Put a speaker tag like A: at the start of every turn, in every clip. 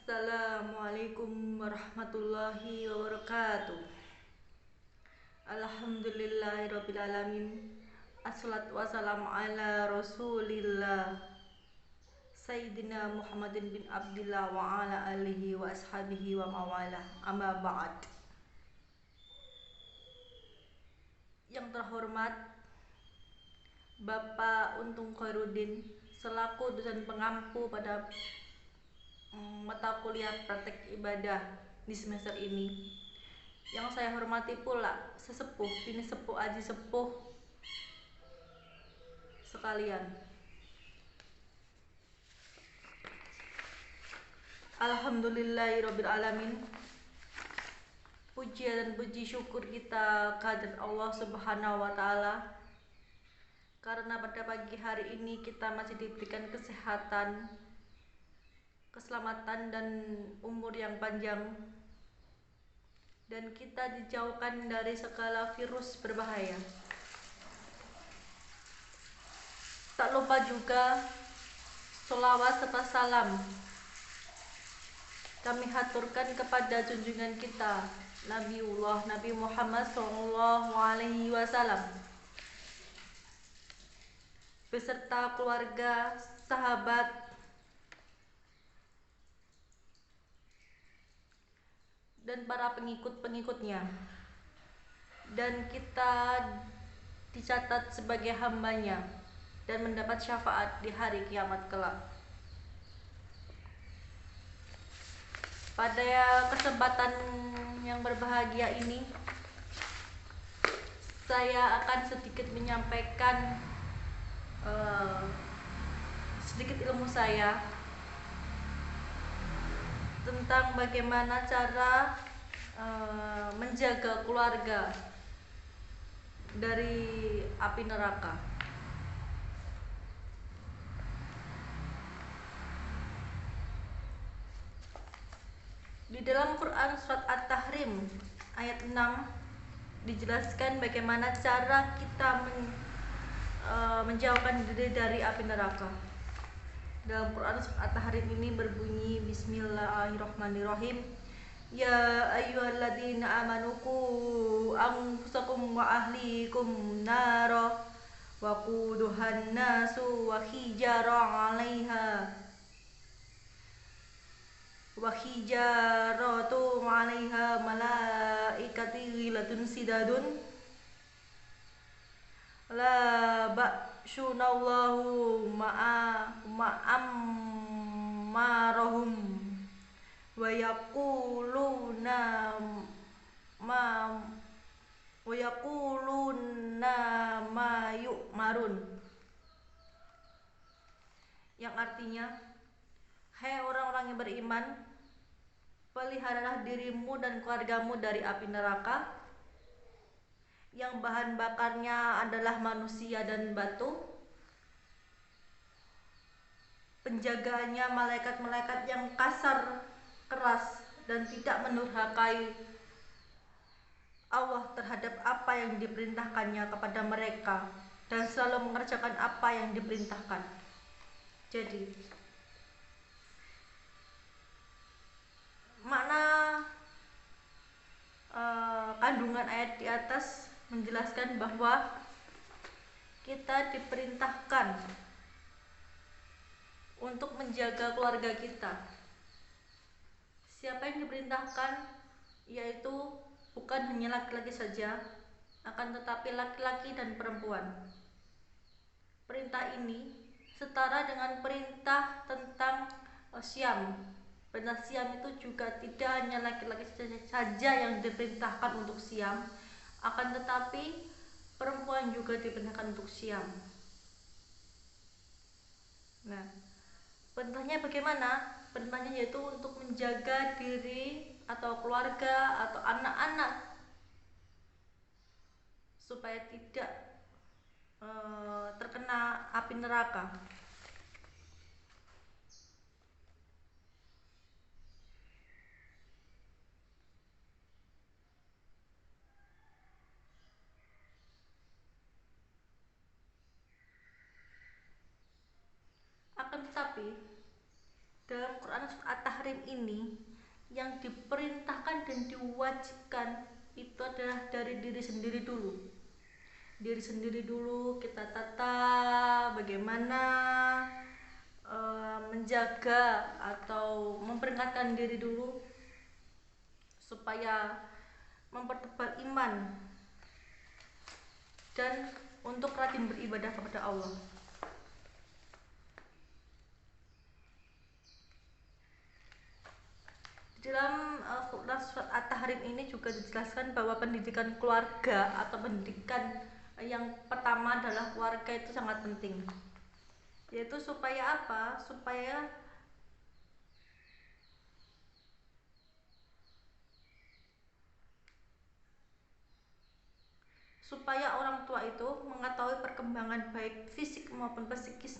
A: Assalamualaikum warahmatullahi wabarakatuh. Alhamdulillahirrabbilalamin. Assalatu wassalamu ala rasulillah Sayyidina Muhammadin bin Abdillah wa ala alihi wa ashabihi wa mawalah. Amma ba'd. Yang terhormat Bapak Untung Khairuddin selaku dosen pengampu pada mata kuliah praktek ibadah di semester ini. Yang saya hormati pula sesepuh, bini sepuh, aji sepuh sekalian. Alhamdulillahirrabbilalamin. Puji dan puji syukur kita kehadirat Allah Subhanahu wa Ta'ala, karena pada pagi hari ini kita masih diberikan kesehatan, keselamatan, dan umur yang panjang, dan kita dijauhkan dari segala virus berbahaya. Tak lupa juga sholawat serta salam kami haturkan kepada junjungan kita Nabiullah Nabi Muhammad SAW beserta keluarga, sahabat, dan para pengikut-pengikutnya, dan kita dicatat sebagai hambanya dan mendapat syafaat di hari kiamat kelak. Pada kesempatan yang berbahagia ini, saya akan sedikit menyampaikan sedikit ilmu saya tentang bagaimana cara menjaga keluarga dari api neraka. Di dalam Quran surat At-Tahrim ayat 6 dijelaskan bagaimana cara kita menjauhkan diri dari api neraka. Dalam Quran surat At-Tahrim ini berbunyi, Bismillahirrahmanirrahim. Ya ayyuhalladzina amanu qu anfusakum wa ahlikum nara wa quduhan nasu wa hijara 'alaiha malaikati ghilatun sidadun la ba'syunallahu ma'ammarahum wa yaquluna ma yu'marun, yang artinya, hai orang-orang yang beriman, peliharalah dirimu dan keluargamu dari api neraka yang bahan bakarnya adalah manusia dan batu. Penjagaannya malaikat-malaikat yang kasar, keras, dan tidak mendurhakai Allah terhadap apa yang diperintahkannya kepada mereka, dan selalu mengerjakan apa yang diperintahkan. Jadi, makna kandungan ayat di atas menjelaskan bahwa kita diperintahkan untuk menjaga keluarga kita. Siapa yang diperintahkan? Yaitu bukan hanya laki-laki saja, akan tetapi laki-laki dan perempuan. Perintah ini setara dengan perintah tentang Syam. Perintah Syam itu juga tidak hanya laki-laki saja yang diperintahkan untuk Syam, akan tetapi perempuan juga diperintahkan untuk Syam. Nah, perintahnya bagaimana? Perintahnya yaitu untuk menjaga diri atau keluarga atau anak-anak supaya tidak terkena api neraka. Akan tetapi Dalam Quran surat At-Tahrim ini yang diperintahkan dan diwajibkan itu adalah dari diri sendiri dulu. Diri sendiri dulu kita tata bagaimana menjaga atau memperingatkan diri dulu supaya mempertebal iman dan untuk rajin beribadah kepada Allah. Di dalam surat At-Tahrim ini juga dijelaskan bahwa pendidikan keluarga atau pendidikan yang pertama adalah keluarga itu sangat penting. Yaitu supaya apa? Supaya orang tua itu mengetahui perkembangan baik fisik maupun psikis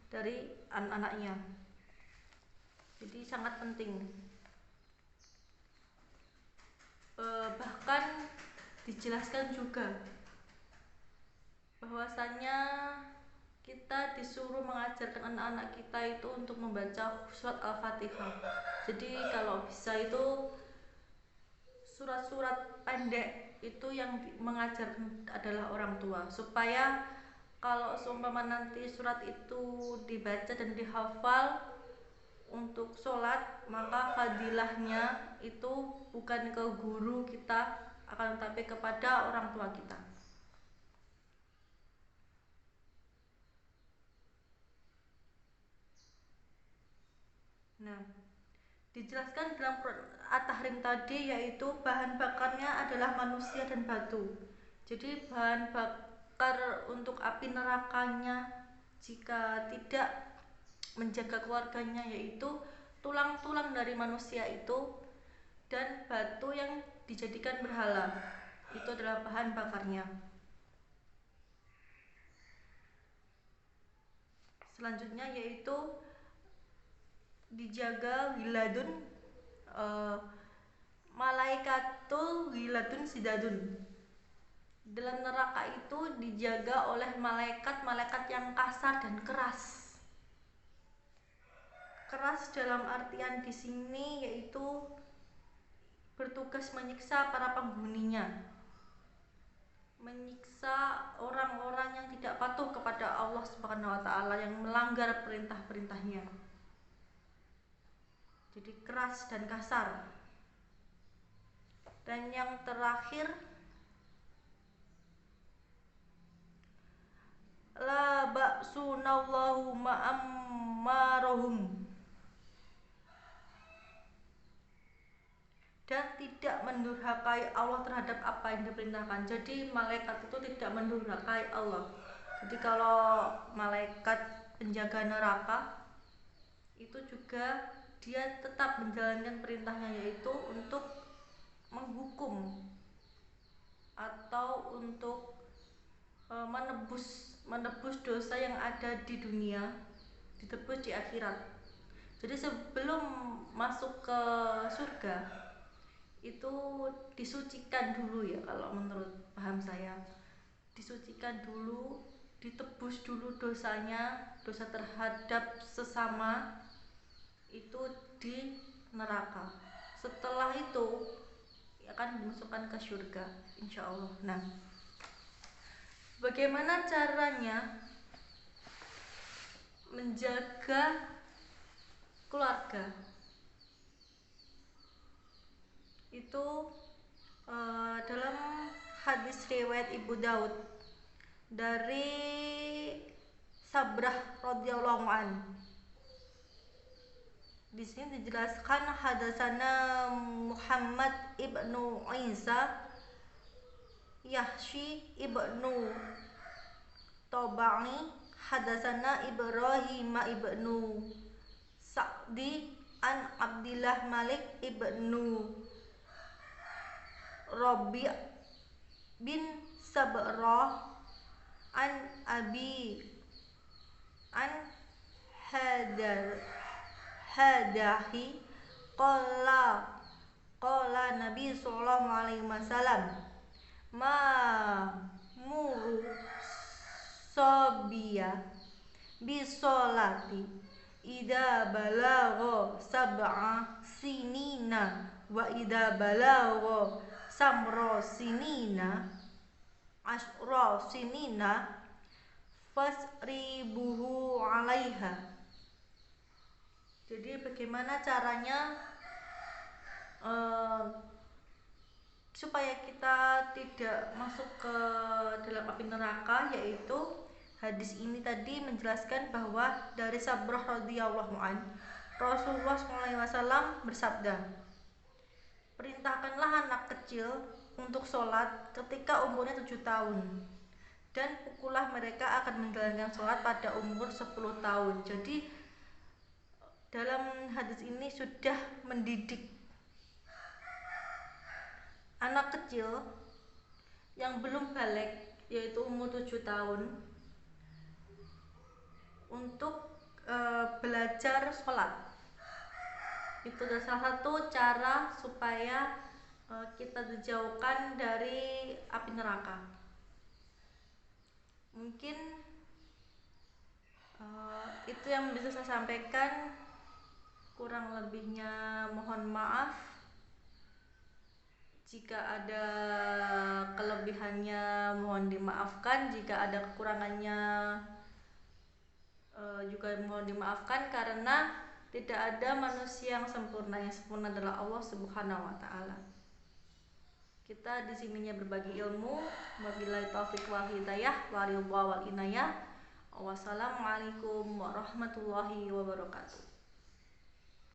A: dari anak-anaknya. Jadi sangat penting. Bahkan dijelaskan juga bahwasanya kita disuruh mengajarkan anak-anak kita itu untuk membaca surat Al-Fatihah. Jadi kalau bisa itu surat-surat pendek itu yang mengajarkan adalah orang tua, supaya kalau seumpama nanti surat itu dibaca dan dihafal untuk sholat, maka fadilahnya itu bukan ke guru kita, akan tetapi kepada orang tua kita. Nah, dijelaskan dalam At-Tahrim tadi yaitu bahan bakarnya adalah manusia dan batu. Jadi bahan bakar untuk api nerakanya jika tidak menjaga keluarganya yaitu tulang-tulang dari manusia itu dan batu yang dijadikan berhala. Itu adalah bahan bakarnya. Selanjutnya yaitu dijaga wiladun malaikatul wiladun sidadun. Dalam neraka itu dijaga oleh malaikat-malaikat yang kasar dan keras. Keras dalam artian di sini yaitu bertugas menyiksa para penghuninya, menyiksa orang-orang yang tidak patuh kepada Allah Subhanahu wa taala, yang melanggar perintah-perintahnya. Jadi keras dan kasar. Dan yang terakhir, la ba'sunallahu ma'ammarahum, dan tidak mendurhakai Allah terhadap apa yang diperintahkan. Jadi malaikat itu tidak mendurhakai Allah. Jadi kalau malaikat penjaga neraka itu juga dia tetap menjalankan perintahnya, yaitu untuk menghukum atau untuk menebus dosa yang ada di dunia, ditebus di akhirat. Jadi sebelum masuk ke surga itu disucikan dulu ya, kalau menurut paham saya, disucikan dulu, ditebus dulu dosanya, dosa terhadap sesama itu di neraka. Setelah itu akan dimasukkan ke surga insyaallah. Nah, bagaimana caranya menjaga keluarga? Itu dalam hadis riwayat Ibu Daud dari Sabrah radhiyallahu an. Di sini dijelaskan hadasana Muhammad ibnu Isa, Yahshi ibnu Tobai, hadasana Ibrahim ibnu Sa'di an Abdillah Malik ibnu Rabi' bin Sabrah an Abi an Hadahi qala Nabi sallallahu alaihi wasallam ma muru sobiya bisolati idza balagha sab'a sinina wa idza balagha samra sinina asra sinina fasribuhu 'alaiha. Jadi bagaimana caranya supaya kita tidak masuk ke dalam api neraka, yaitu hadis ini tadi menjelaskan bahwa dari Sabrah radhiyallahu an, Rasulullah SAW bersabda, perintahkanlah anak kecil untuk sholat ketika umurnya 7 tahun dan pukullah mereka akan menjalankan sholat pada umur 10 tahun. Jadi dalam hadis ini sudah mendidik anak kecil yang belum balik, yaitu umur 7 tahun, untuk belajar sholat. Itu adalah salah satu cara supaya kita dijauhkan dari api neraka. Mungkin itu yang bisa saya sampaikan. Kurang lebihnya mohon maaf. Jika ada kelebihannya mohon dimaafkan, jika ada kekurangannya juga mohon dimaafkan, karena tidak ada manusia yang sempurna. Yang sempurna adalah Allah Subhanahu wa taala. Kita di sininya berbagi ilmu. Wabillahi taufiq wal hidayah, wa ridha wal inayah. Wassalamualaikum warahmatullahi wabarakatuh.